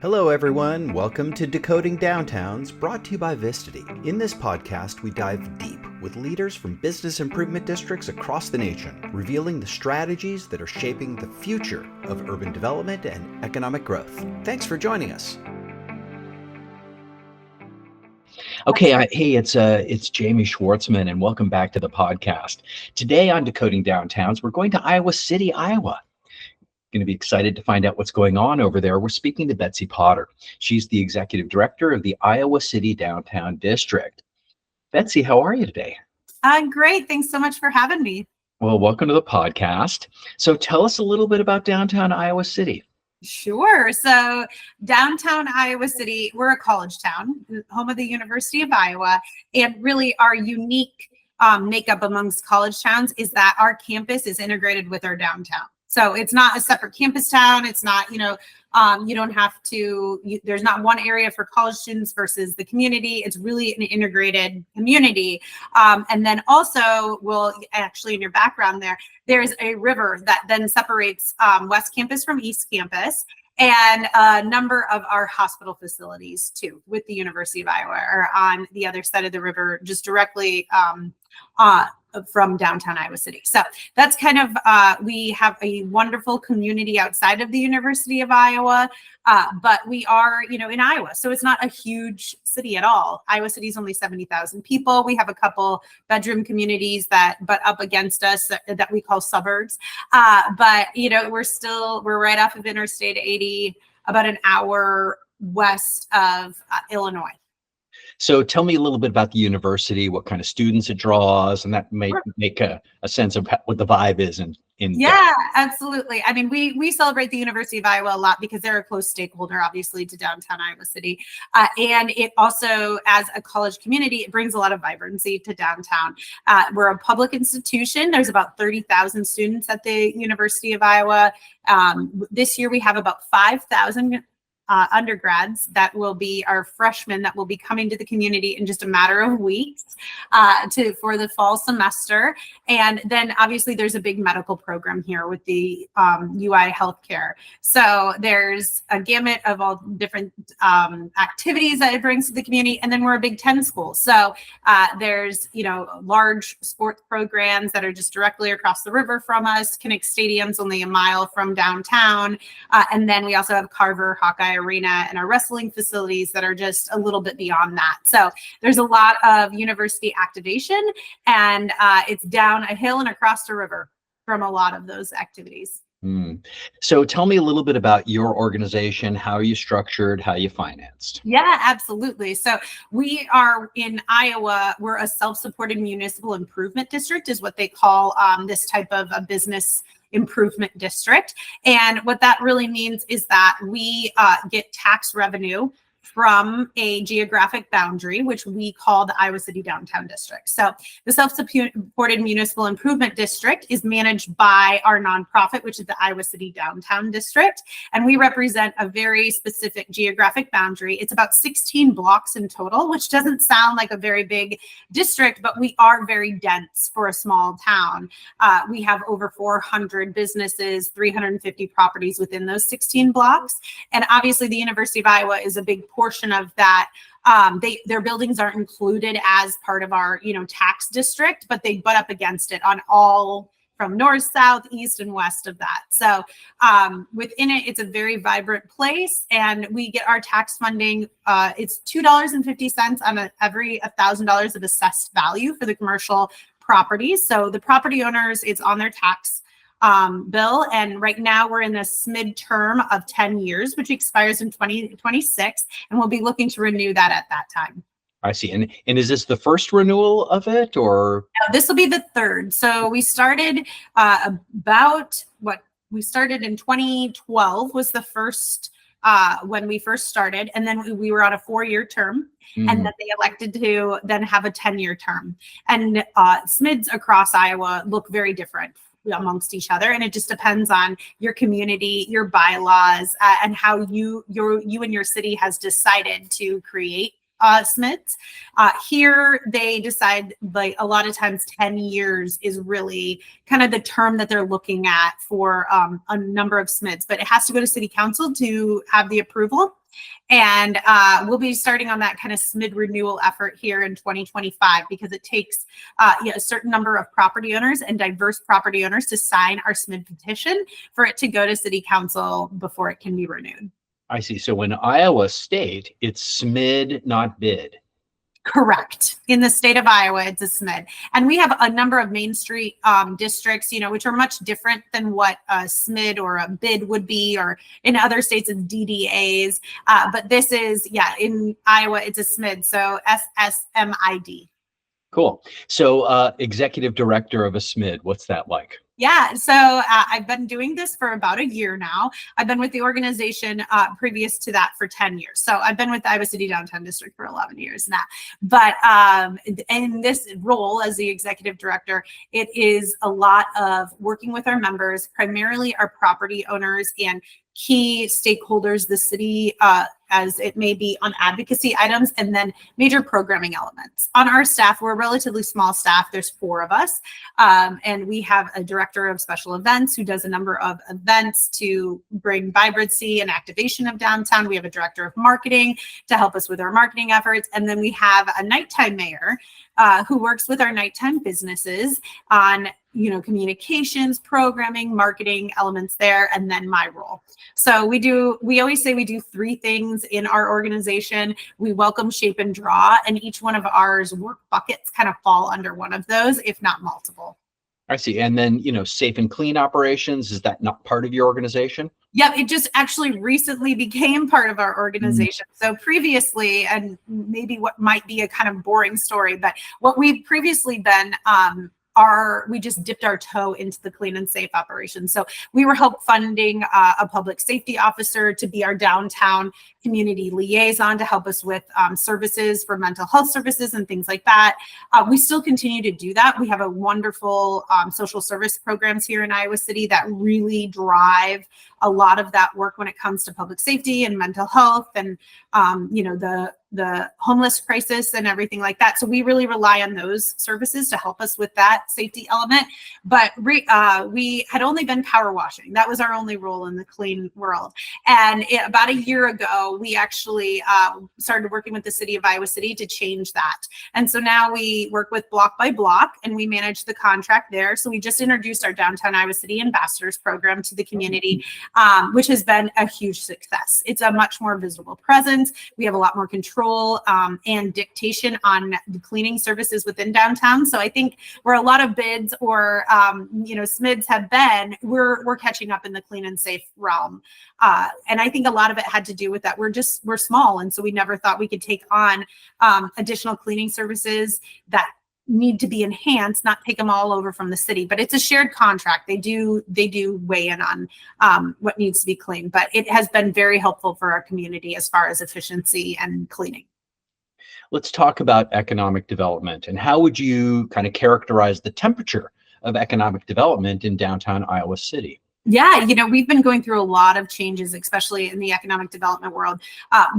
Hello, everyone. Welcome to Decoding Downtowns, brought to you by Vistity. In this podcast, we dive deep with leaders from business improvement districts across the nation, revealing the strategies that are shaping the future of urban development and economic growth. Thanks for joining us. Okay, hey, it's Jamie Schwartzman, and welcome back to the podcast. Today on Decoding Downtowns, we're going to Iowa City, Iowa. Going to be excited to find out what's going on over there. We're speaking to Betsy Potter. She's the executive director of the Iowa City Downtown District. Betsy, how are you today? Great. Thanks so much for having me. Well, welcome to the podcast. So tell us a little bit about downtown Iowa City. Sure. So downtown Iowa City, we're a college town, home of the University of Iowa, and really our unique makeup amongst college towns is that our campus is integrated with our downtown. So it's not a separate campus town. It's not, you don't have to, there's not one area for college students versus the community. It's really an integrated community. And then also, well, actually in your background there's a river that then separates West Campus from East Campus. And a number of our hospital facilities too, with the University of Iowa, are on the other side of the river, just directly from downtown Iowa City. So that's kind of, we have a wonderful community outside of the University of Iowa, but we are, in Iowa. So it's not a huge city at all. Iowa City is only 70,000 people. We have a couple bedroom communities that butt up against us that we call suburbs. But, we're right off of Interstate 80, about an hour west of Illinois. So tell me a little bit about the university, what kind of students it draws, and that may make a sense of what the vibe is in Yeah, absolutely. I mean, we celebrate the University of Iowa a lot because they're a close stakeholder, obviously, to downtown Iowa City. And it also, as a college community, it brings a lot of vibrancy to downtown. We're a public institution. There's about 30,000 students at the University of Iowa. This year, we have about 5,000 undergrads that will be our freshmen that will be coming to the community in just a matter of weeks for the fall semester. And then obviously there's a big medical program here with the UI healthcare. So there's a gamut of all different activities that it brings to the community. And then we're a Big Ten school. So there's, large sports programs that are just directly across the river from us. Kinnick Stadium's only a mile from downtown. And then we also have Carver, Hawkeye Arena, and our wrestling facilities that are just a little bit beyond that. So there's a lot of university activation, and it's down a hill and across a river from a lot of those activities. So tell me a little bit about your organization, how are you structured, how you financed? Yeah, absolutely. So we are in Iowa, we're a self-supported municipal improvement district is what they call this type of a business improvement district. And what that really means is that we get tax revenue from a geographic boundary, which we call the Iowa City Downtown District. So the self-supported municipal improvement district is managed by our nonprofit, which is the Iowa City Downtown District. And we represent a very specific geographic boundary. It's about 16 blocks in total, which doesn't sound like a very big district, but we are very dense for a small town. We have over 400 businesses, 350 properties within those 16 blocks. And obviously the University of Iowa is a big portion of that. Their buildings aren't included as part of our, tax district, but they butt up against it on all from north, south, east, and west of that. So within it, it's a very vibrant place, and we get our tax funding. It's $2.50 on every $1,000 of assessed value for the commercial properties. So the property owners, it's on their tax bill. And right now we're in this midterm of 10 years, which expires in 2026. And we'll be looking to renew that at that time. I see. And is this the first renewal of it, or? No, this will be the third. So we started we started in 2012 was the first when we first started. And then we were on a 4-year term. And then they elected to then have a 10-year term. And SMIDs across Iowa look very different amongst each other, and it just depends on your community, your bylaws, and how you and your city has decided to create SMITs. Here, they decide, like a lot of times 10 years is really kind of the term that they're looking at for a number of SMITs, but it has to go to city council to have the approval. And we'll be starting on that kind of SMID renewal effort here in 2025 because it takes a certain number of property owners and diverse property owners to sign our SMID petition for it to go to City Council before it can be renewed. I see. So in Iowa State, it's SMID, not BID. Correct. In the state of Iowa, it's a SMID. And we have a number of Main Street districts, which are much different than what a SMID or a BID would be, or in other states, it's DDAs. But this is, in Iowa, it's a SMID. So SSMID. Cool. So executive director of a SMID, what's that like? Yeah, so I've been doing this for about a year now. I've been with the organization previous to that for 10 years. So I've been with the Iowa City Downtown District for 11 years now. But in this role as the executive director, it is a lot of working with our members, primarily our property owners and key stakeholders, the city, as it may be on advocacy items, and then major programming elements. On our staff, we're a relatively small staff. There's 4 of us, and we have a director of special events who does a number of events to bring vibrancy and activation of downtown. We have a director of marketing to help us with our marketing efforts, and then we have a nighttime mayor who works with our nighttime businesses on communications, programming, marketing elements there, and then my role. So we always say we do 3 things in our organization. We welcome, shape, and draw, and each one of ours work buckets kind of fall under one of those, if not multiple. I see. And then, safe and clean operations, is that not part of your organization? Yep, it just actually recently became part of our organization. So previously, and maybe what might be a kind of boring story, but what we've previously been we just dipped our toe into the clean and safe operations. So we were help funding a public safety officer to be our downtown community liaison to help us with services for mental health services and things like that. We still continue to do that. We have a wonderful social service programs here in Iowa City that really drive a lot of that work when it comes to public safety and mental health and the homeless crisis and everything like that. So we really rely on those services to help us with that safety element. But we had only been power washing. That was our only role in the clean world. And about a year ago, we actually started working with the city of Iowa City to change that. And so now we work with block by block and we manage the contract there. So we just introduced our Downtown Iowa City Ambassadors program to the community, which has been a huge success. It's a much more visible presence. We have a lot more control and dictation on the cleaning services within downtown. So I think where a lot of bids or SMIDs have been, we're catching up in the clean and safe realm. And I think a lot of it had to do with that. We're small, and so we never thought we could take on additional cleaning services that need to be enhanced, not take them all over from the city, but it's a shared contract. They do weigh in on what needs to be cleaned, but it has been very helpful for our community as far as efficiency and cleaning. Let's talk about economic development, and how would you kind of characterize the temperature of economic development in downtown Iowa City? Yeah, we've been going through a lot of changes, especially in the economic development world.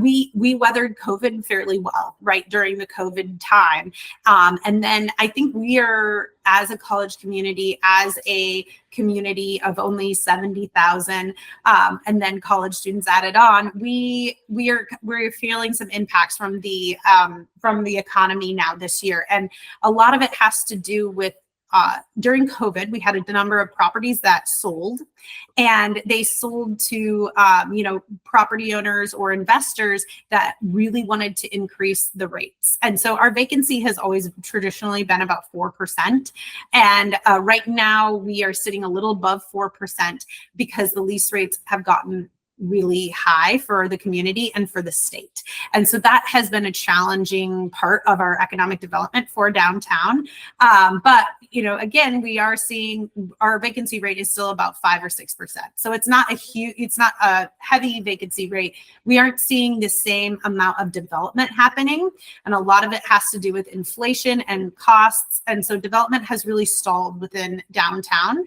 We weathered COVID fairly well, right, during the COVID time. And then I think we are, as a college community, as a community of only 70,000, and then college students added on, we're feeling some impacts from the economy now this year. And a lot of it has to do with during COVID, we had a number of properties that sold, and they sold to, property owners or investors that really wanted to increase the rates. And so our vacancy has always traditionally been about 4%. And right now we are sitting a little above 4% because the lease rates have gotten really high for the community and for the state. And so that has been a challenging part of our economic development for downtown. But, again, we are seeing our vacancy rate is still about 5 or 6%. So it's not a heavy vacancy rate. We aren't seeing the same amount of development happening. And a lot of it has to do with inflation and costs. And so development has really stalled within downtown.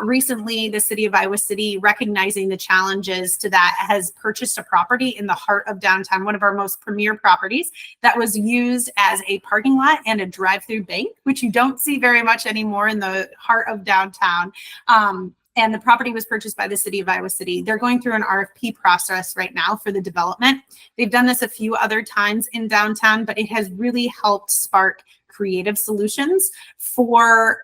Recently, the city of Iowa City, recognizing the challenges to that, has purchased a property in the heart of downtown, one of our most premier properties, that was used as a parking lot and a drive-through bank, which you don't see very much anymore in the heart of downtown. and the property was purchased by the city of Iowa City. They're going through an RFP process right now for the development. They've done this a few other times in downtown, but it has really helped spark creative solutions for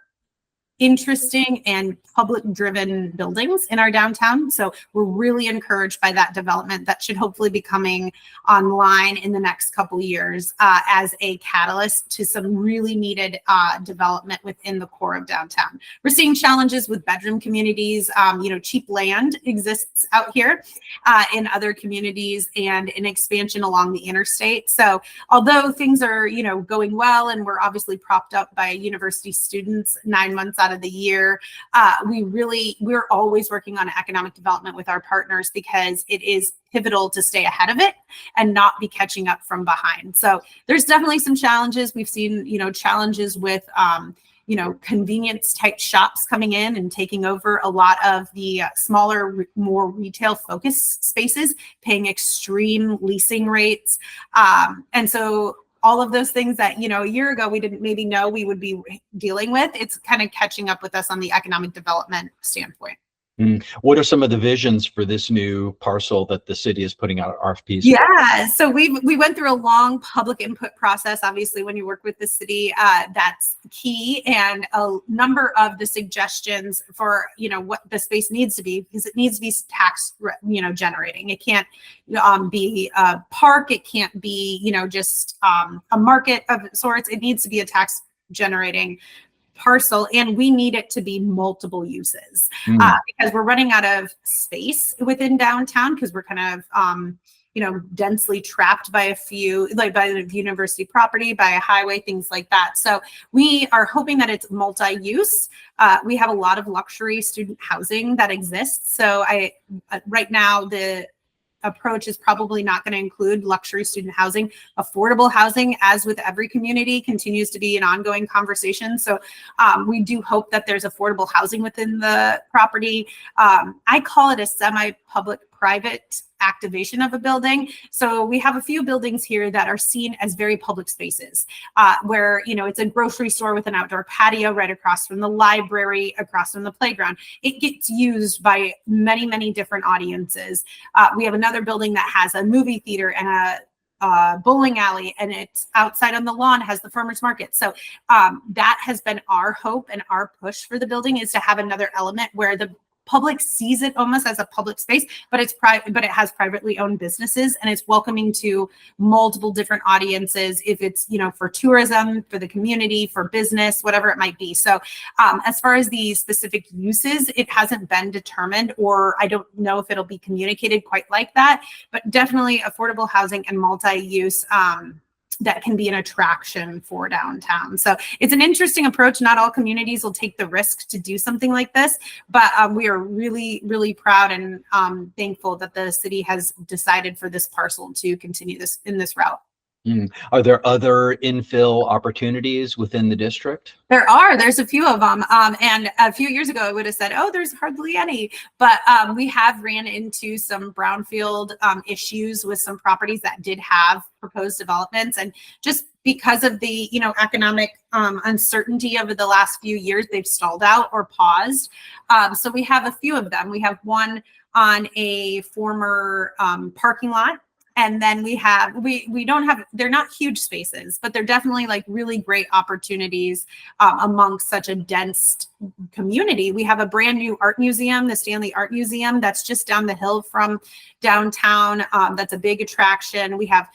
interesting and public-driven buildings in our downtown. So we're really encouraged by that development that should hopefully be coming online in the next couple of years as a catalyst to some really needed development within the core of downtown. We're seeing challenges with bedroom communities. Cheap land exists out here in other communities, and an expansion along the interstate. So although things are, going well, and we're obviously propped up by university students 9 months out of the year, we're always working on economic development with our partners, because it is pivotal to stay ahead of it and not be catching up from behind. So there's definitely some challenges. We've seen, challenges with, convenience type shops coming in and taking over a lot of the smaller, more retail focused spaces, paying extreme leasing rates. And so all of those things that, a year ago we didn't maybe know we would be dealing with, it's kind of catching up with us on the economic development standpoint. What are some of the visions for this new parcel that the city is putting out RFPs for? Yeah, so we went through a long public input process. Obviously, when you work with the city, that's key. And a number of the suggestions for, what the space needs to be, because it needs to be tax, generating. It can't be a park. It can't be, just a market of sorts. It needs to be a tax generating parcel, and we need it to be multiple uses because we're running out of space within downtown, because we're kind of densely trapped by a few, like by the university property, by a highway, things like that. So we are hoping that it's multi-use. We have a lot of luxury student housing that exists. So right now the approach is probably not going to include luxury student housing. Affordable housing, as with every community, continues to be an ongoing conversation. So we do hope that there's affordable housing within the property. I call it a semi-public private activation of a building. So we have a few buildings here that are seen as very public spaces, where, it's a grocery store with an outdoor patio right across from the library, across from the playground. It gets used by many, many different audiences. We have another building that has a movie theater and a bowling alley, and it's outside on the lawn, has the farmers market. So that has been our hope and our push for the building, is to have another element where the public sees it almost as a public space, but it's private, but it has privately owned businesses, and it's welcoming to multiple different audiences. If it's, for tourism, for the community, for business, whatever it might be. So as far as the specific uses, it hasn't been determined, or I don't know if it'll be communicated quite like that, but definitely affordable housing and multi-use that can be an attraction for downtown. So it's an interesting approach. Not all communities will take the risk to do something like this, but we are really, really proud and thankful that the city has decided for this parcel to continue this in this route. Are there other infill opportunities within the district? There's a few of them. And a few years ago, I would have said, oh, there's hardly any, but we have ran into some brownfield issues with some properties that did have proposed developments. And just because of the, economic uncertainty over the last few years, they've stalled out or paused. So we have a few of them. We have one on a former parking lot. And then we don't have, they're not huge spaces, but they're definitely like really great opportunities amongst such a dense community. We have a brand new art museum, the Stanley Art Museum, that's just down the hill from downtown. That's a big attraction. We have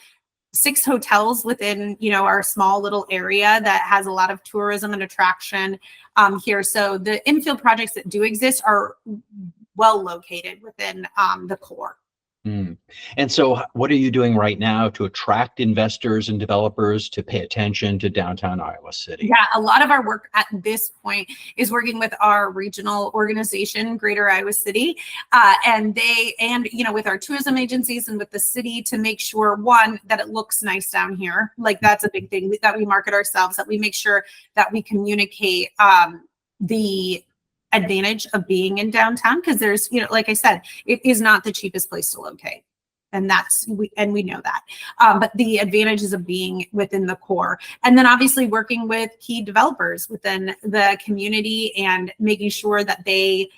6 hotels within, our small little area that has a lot of tourism and attraction here. So the infill projects that do exist are well located within the core. And so what are you doing right now to attract investors and developers to pay attention to downtown Iowa City? Yeah, a lot of our work at this point is working with our regional organization, Greater Iowa City, and with our tourism agencies and with the city, to make sure, one, that it looks nice down here. Like, that's a big thing, that we market ourselves, that we make sure that we communicate the advantage of being in downtown, because there's, like I said, it is not the cheapest place to locate. And we know that. But the advantages of being within the core, and then obviously working with key developers within the community and making sure that they,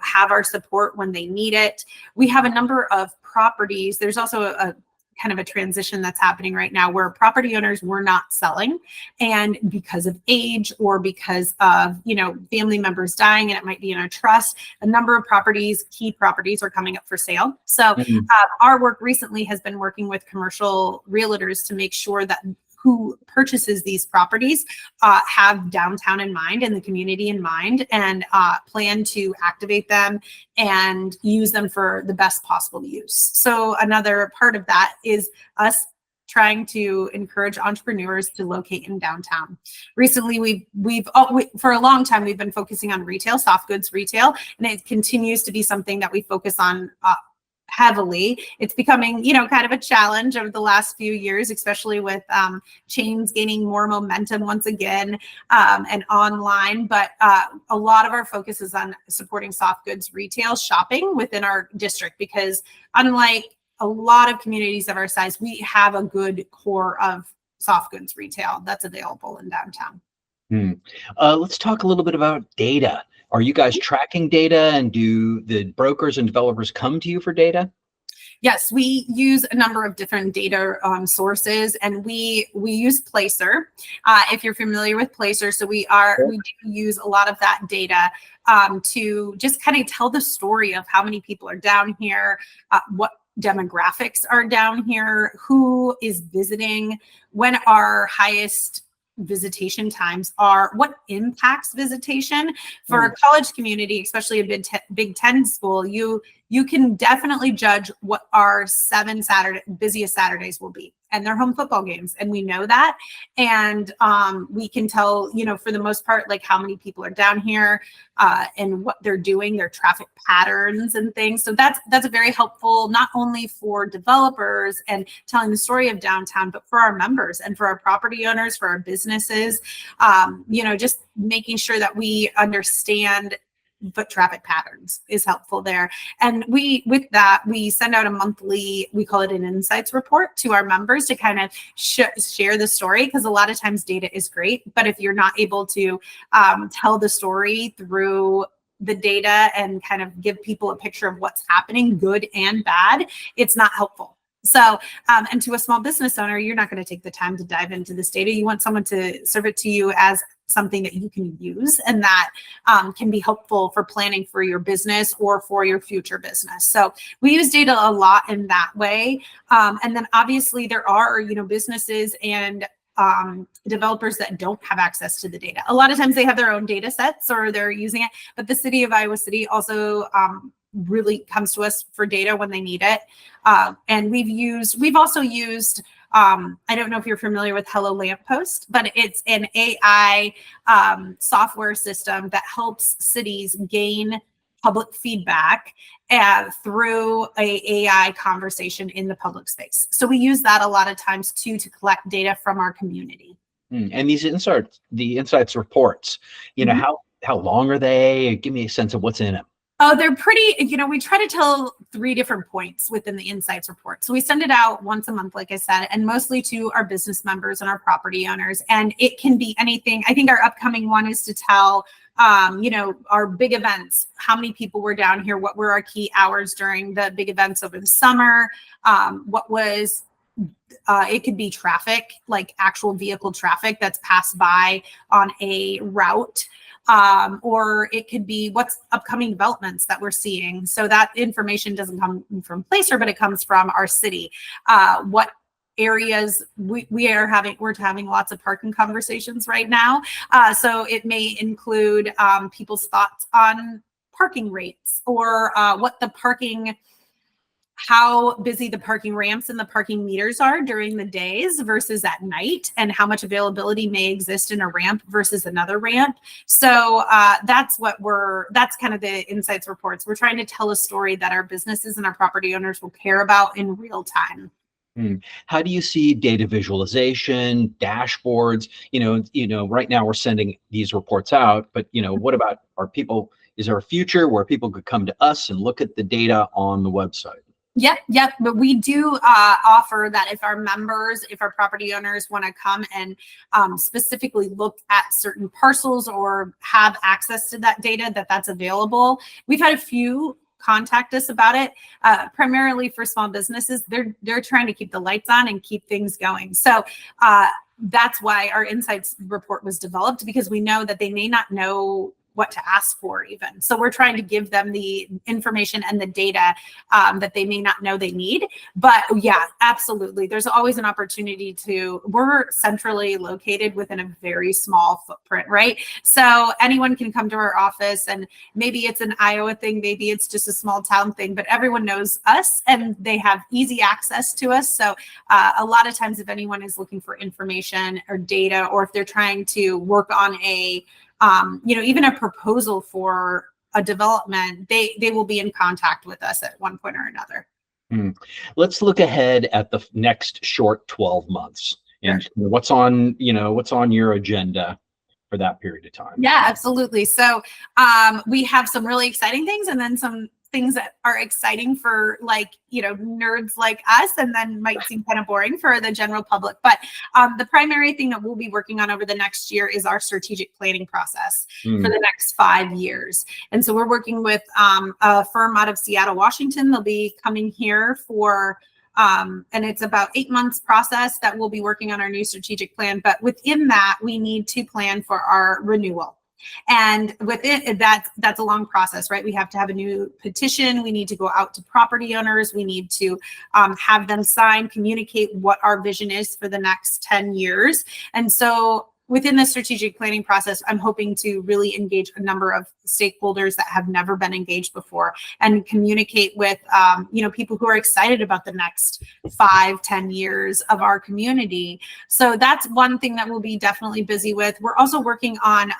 have our support when they need it. We have a number of properties. There's also a kind of a transition that's happening right now where property owners were not selling, and because of age or because of family members dying, and it might be in a trust, a number of key properties are coming up for sale. So our work recently has been working with commercial realtors to make sure that who purchases these properties have downtown in mind and the community in mind, and plan to activate them and use them for the best possible use. So another part of that is us trying to encourage entrepreneurs to locate in downtown. Recently, for a long time, we've been focusing on retail, soft goods retail, and it continues to be something that we focus on heavily. It's becoming, kind of a challenge over the last few years, especially with chains gaining more momentum once again, and online. But a lot of our focus is on supporting soft goods retail shopping within our district, because unlike a lot of communities of our size, we have a good core of soft goods retail that's available in downtown. Let's talk a little bit about data. Are you guys tracking data, and do the brokers and developers come to you for data? Yes, we use a number of different data sources, and we use Placer. If you're familiar with Placer, so we do use a lot of that data to just kind of tell the story of how many people are down here, what demographics are down here, who is visiting, when our highest visitation times are, what impacts visitation. For a college community, especially a Big Ten school, you can definitely judge what our busiest Saturdays will be, and their home football games, and we know that, and we can tell, for the most part, like how many people are down here, and what they're doing, their traffic patterns and things. So that's a very helpful, not only for developers and telling the story of downtown, but for our members and for our property owners, for our businesses, just making sure that we understand but traffic patterns is helpful there. And with that, we send out a monthly, we call it an insights report, to our members to kind of share the story, because a lot of times data is great, but if you're not able to tell the story through the data and kind of give people a picture of what's happening, good and bad, it's not helpful. So, and to a small business owner, you're not going to take the time to dive into this data. You want someone to serve it to you as something that you can use, and that can be helpful for planning for your business or for your future business. So we use data a lot in that way. And then obviously there are, businesses and developers that don't have access to the data. A lot of times they have their own data sets or they're using it, but the city of Iowa City also really comes to us for data when they need it. And we've also used, I don't know if you're familiar with Hello Lamppost, but it's an AI software system that helps cities gain public feedback through a AI conversation in the public space. So we use that a lot of times too, to collect data from our community. And these insights reports, how long are they? Give me a sense of what's in them. Oh, they're pretty, we try to tell 3 different points within the insights report. So we send it out once a month, like I said, and mostly to our business members and our property owners. And it can be anything. I think our upcoming one is to tell, our big events, how many people were down here, what were our key hours during the big events over the summer, it could be traffic, like actual vehicle traffic that's passed by on a route. Or it could be what's upcoming developments that we're seeing. So that information doesn't come from Placer, but it comes from our city. What areas we're having lots of parking conversations right now. So it may include people's thoughts on parking rates, or how busy the parking ramps and the parking meters are during the days versus at night, and how much availability may exist in a ramp versus another ramp. So that's kind of the insights reports. We're trying to tell a story that our businesses and our property owners will care about in real time. How do you see data visualization, dashboards? Right now we're sending these reports out, but what about is there a future where people could come to us and look at the data on the website? Yep. But we do offer that if our property owners want to come and specifically look at certain parcels or have access to that data, that's available. We've had a few contact us about it, primarily for small businesses. They're trying to keep the lights on and keep things going. So that's why our insights report was developed, because we know that they may not know what to ask for even. So we're trying to give them the information and the data that they may not know they need. But yeah, absolutely. There's always an opportunity we're centrally located within a very small footprint, right? So anyone can come to our office, and maybe it's an Iowa thing, maybe it's just a small town thing, but everyone knows us and they have easy access to us. So a lot of times if anyone is looking for information or data, or if they're trying to work on even a proposal for a development, they will be in contact with us at one point or another. Let's look ahead at the next short 12 months and Sure. what's on your agenda for that period of time. Yeah, absolutely. So we have some really exciting things, and then some things that are exciting for nerds like us, and then might seem kind of boring for the general public. But the primary thing that we'll be working on over the next year is our strategic planning process for the next 5 years. And so we're working with a firm out of Seattle, Washington. They'll be coming here for and it's about 8 months process that we'll be working on our new strategic plan. But within that, we need to plan for our renewal. And with it, that's a long process, right? We have to have a new petition. We need to go out to property owners. We need to have them sign, communicate what our vision is for the next 10 years. And so within the strategic planning process, I'm hoping to really engage a number of stakeholders that have never been engaged before, and communicate with people who are excited about the next 5-10 years of our community. So that's one thing that we'll be definitely busy with. We're also working on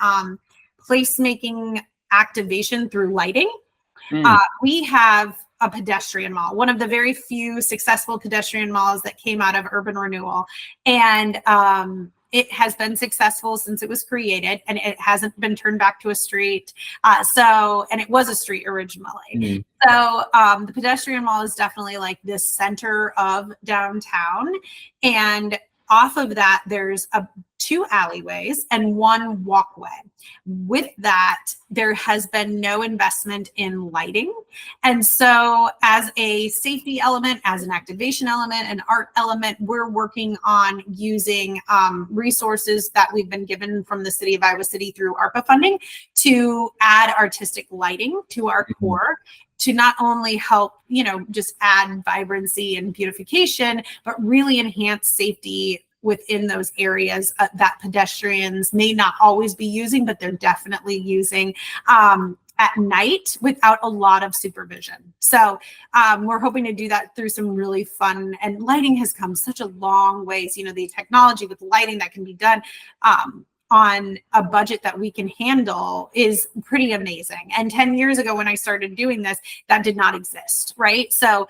placemaking activation through lighting. We have a pedestrian mall, one of the very few successful pedestrian malls that came out of urban renewal. And it has been successful since it was created, and it hasn't been turned back to a street. And it was a street originally. So the pedestrian mall is definitely like this center of downtown. And off of that, there's 2 alleyways and 1 walkway. With that, there has been no investment in lighting. And so as a safety element, as an activation element, an art element, we're working on using resources that we've been given from the city of Iowa City through ARPA funding to add artistic lighting to our core, to not only help, just add vibrancy and beautification, but really enhance safety within those areas that pedestrians may not always be using, but they're definitely using at night without a lot of supervision. So we're hoping to do that through some really fun, and lighting has come such a long ways. The technology with lighting that can be done on a budget that we can handle is pretty amazing. And 10 years ago, when I started doing this, that did not exist, right? So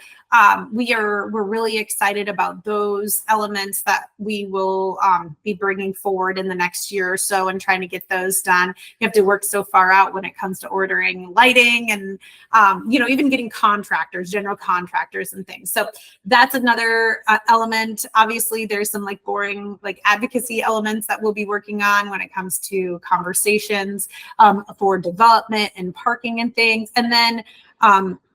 we're really excited about those elements that we will be bringing forward in the next year or so, and trying to get those done. You have to work so far out when it comes to ordering lighting, and even getting general contractors and things. So that's another element. Obviously, there's some boring advocacy elements that we'll be working on when it comes to conversations for development and parking and things. And then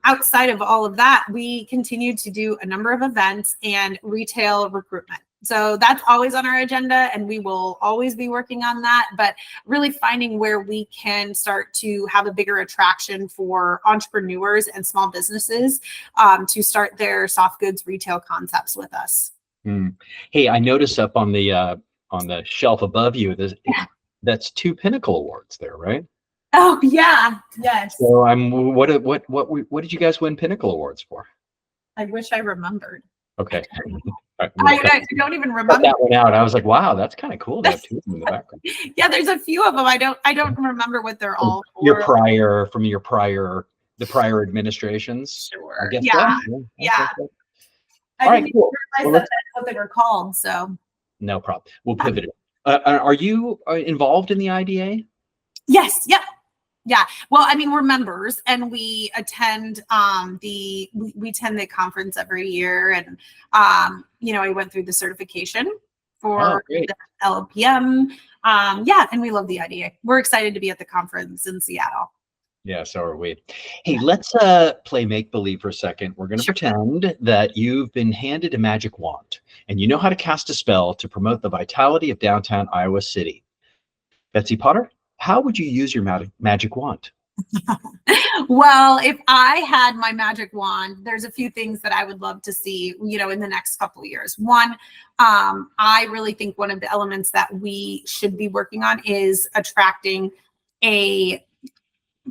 outside of all of that, we continue to do a number of events and retail recruitment. So that's always on our agenda, and we will always be working on that, but really finding where we can start to have a bigger attraction for entrepreneurs and small businesses to start their soft goods retail concepts with us. Hey, I noticed up on the shelf above you, that's 2 Pinnacle Awards there, right? Oh yeah, yes. So what did you guys win Pinnacle Awards for? I wish I remembered. Okay. I don't even remember that one out. I was like, wow, that's kind of cool to have 2 of them in the background. Yeah, there's a few of them. I don't remember what they're all for. The prior administrations. Sure. I guess Yeah. All right, cool. Realize that's what they were called. So no problem. We'll pivot it. Are you involved in the IDA? Yes. Yep. Yeah. Well, I mean, we're members and we attend we attend the conference every year. And I went through the certification Oh, for great. the LPM. Yeah, and we love the idea. We're excited to be at the conference in Seattle. Yeah, so are we. Hey, Yeah. let's play make-believe for a second. We're going to Sure. pretend that you've been handed a magic wand and you know how to cast a spell to promote the vitality of downtown Iowa City. Betsy Potter, how would you use your magic wand? Well, if I had my magic wand, there's a few things that I would love to see, in the next couple of years. One, I really think one of the elements that we should be working on is attracting a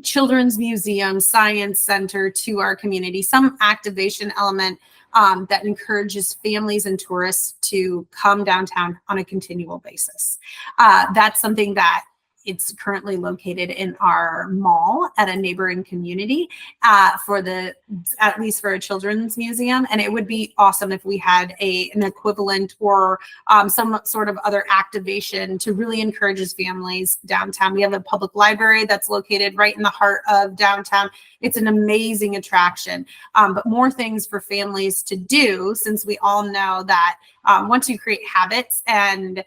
children's museum, science center to our community, some activation element that encourages families and tourists to come downtown on a continual basis. That's something that it's currently located in our mall at a neighboring community at least for a children's museum. And it would be awesome if we had an equivalent or some sort of other activation to really encourage families downtown. We have a public library that's located right in the heart of downtown. It's an amazing attraction, but more things for families to do, since we all know that once you create habits and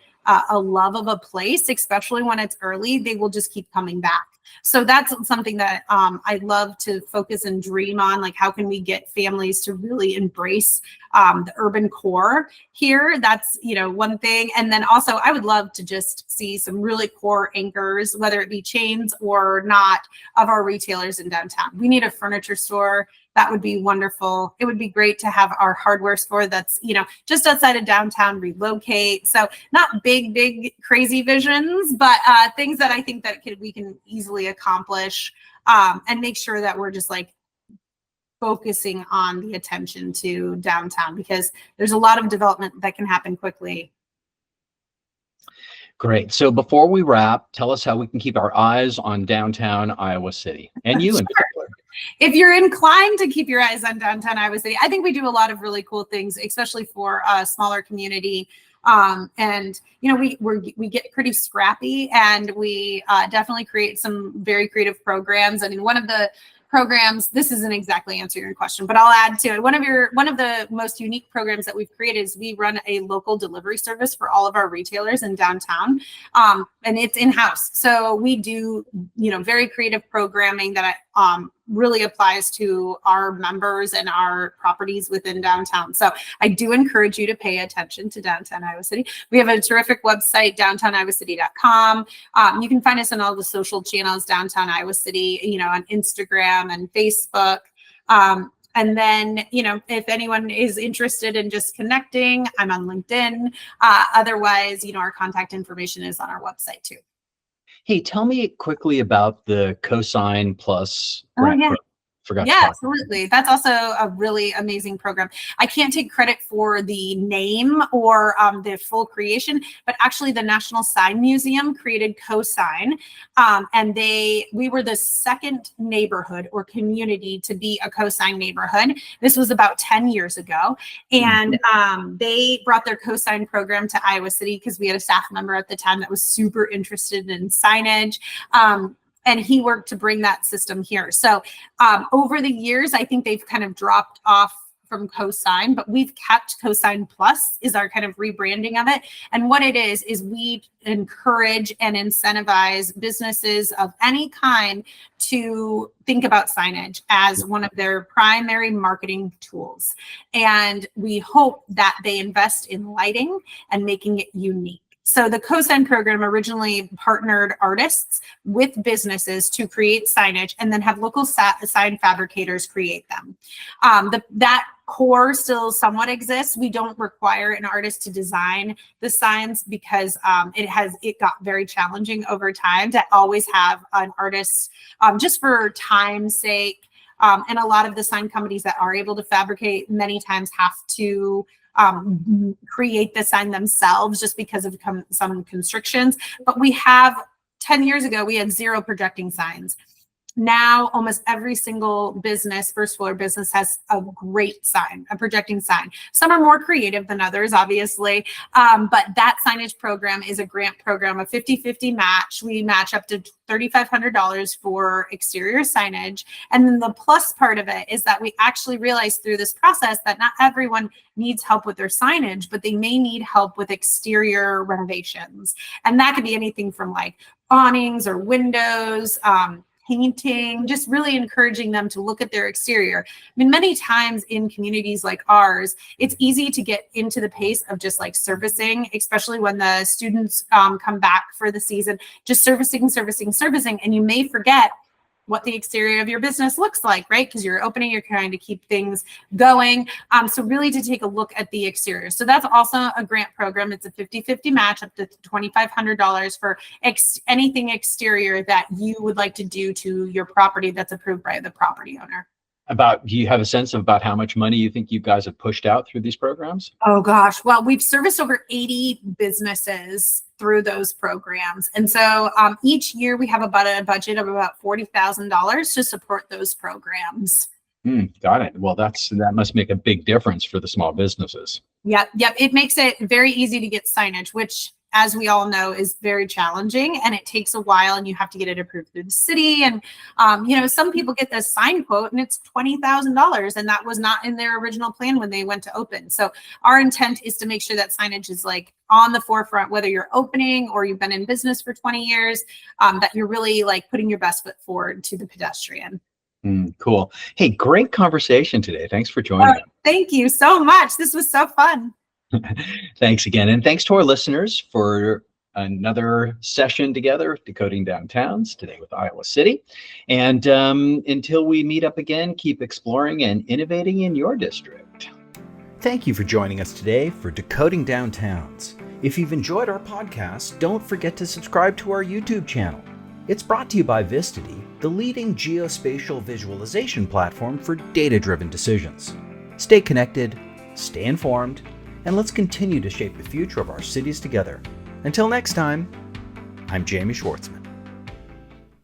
a love of a place, especially when it's early, they will just keep coming back. So that's something that I love to focus and dream on. Like, how can we get families to really embrace the urban core here? That's, one thing. And then also, I would love to just see some really core anchors, whether it be chains or not, of our retailers in downtown. We need a furniture store. That would be wonderful. It would be great to have our hardware store that's, just outside of downtown relocate. So not big, crazy visions, but things that I think that we can easily accomplish and make sure that we're just like focusing on the attention to downtown, because there's a lot of development that can happen quickly. Great. So before we wrap, tell us how we can keep our eyes on downtown Iowa City, and you in particular. If you're inclined to keep your eyes on downtown Iowa City, I think we do a lot of really cool things, especially for a smaller community. And we get pretty scrappy, and we definitely create some very creative programs. I mean, one of the programs, this isn't exactly answering your question, but I'll add to it. One of the most unique programs that we've created is we run a local delivery service for all of our retailers in downtown, and it's in-house. So we do, very creative programming that really applies to our members and our properties within downtown. So I do encourage you to pay attention to downtown Iowa City. We have a terrific website, downtowniowacity.com. You can find us on all the social channels, Downtown Iowa City, on Instagram and Facebook. And then, if anyone is interested in just connecting, I'm on LinkedIn. Otherwise, our contact information is on our website too. Hey, tell me quickly about the Cosign Plus grant. Yeah. Forgot Yeah, to talk. absolutely. That's also a really amazing program. I can't take credit for the name or the full creation, but actually the National Sign Museum created Cosign, and we were the second neighborhood or community to be a Cosign neighborhood. This was about 10 years ago, and they brought their Cosign program to Iowa City because we had a staff member at the time that was super interested in signage. And he worked to bring that system here. So over the years, I think they've kind of dropped off from Cosign, but we've kept Cosign Plus is our kind of rebranding of it. And what it is we encourage and incentivize businesses of any kind to think about signage as one of their primary marketing tools. And we hope that they invest in lighting and making it unique. So the Cosign program originally partnered artists with businesses to create signage and then have local sign fabricators create them. That core still somewhat exists. We don't require an artist to design the signs because it got very challenging over time to always have an artist just for time's sake. And a lot of the sign companies that are able to fabricate many times have to create the sign themselves just because of some constrictions. But 10 years ago, we had 0 projecting signs. Now, almost every single business, first floor business, has a great sign, a projecting sign. Some are more creative than others, obviously. But that signage program is a grant program, a 50-50 match. We match up to $3,500 for exterior signage. And then the plus part of it is that we actually realized through this process that not everyone needs help with their signage, but they may need help with exterior renovations. And that could be anything from like awnings or windows, painting, just really encouraging them to look at their exterior. I mean, many times in communities like ours, it's easy to get into the pace of just like servicing, especially when the students come back for the season, just servicing, and you may forget what the exterior of your business looks like, right? Because you're opening, you're trying to keep things going. So really to take a look at the exterior. So that's also a grant program. It's a 50-50 match up to $2,500 for anything exterior that you would like to do to your property that's approved by the property owner. Do you have a sense of about how much money you think you guys have pushed out through these programs? Oh gosh, well, we've serviced over 80 businesses through those programs. And so each year we have about a budget of about $40,000 to support those programs. Got it. Well, that must make a big difference for the small businesses. Yep. It makes it very easy to get signage, which, as we all know, is very challenging, and it takes a while, and you have to get it approved through the city. And some people get this sign quote and it's $20,000, and that was not in their original plan when they went to open. So our intent is to make sure that signage is like on the forefront, whether you're opening or you've been in business for 20 years, that you're really like putting your best foot forward to the pedestrian. Cool. Hey, great conversation today. Thanks for joining us. Thank you so much. This was so fun. Thanks again. And thanks to our listeners for another session together, Decoding Downtowns, today with Iowa City. And until we meet up again, keep exploring and innovating in your district. Thank you for joining us today for Decoding Downtowns. If you've enjoyed our podcast, don't forget to subscribe to our YouTube channel. It's brought to you by Vistity, the leading geospatial visualization platform for data-driven decisions. Stay connected, stay informed, and let's continue to shape the future of our cities together. Until next time, I'm Jamie Schwartzman.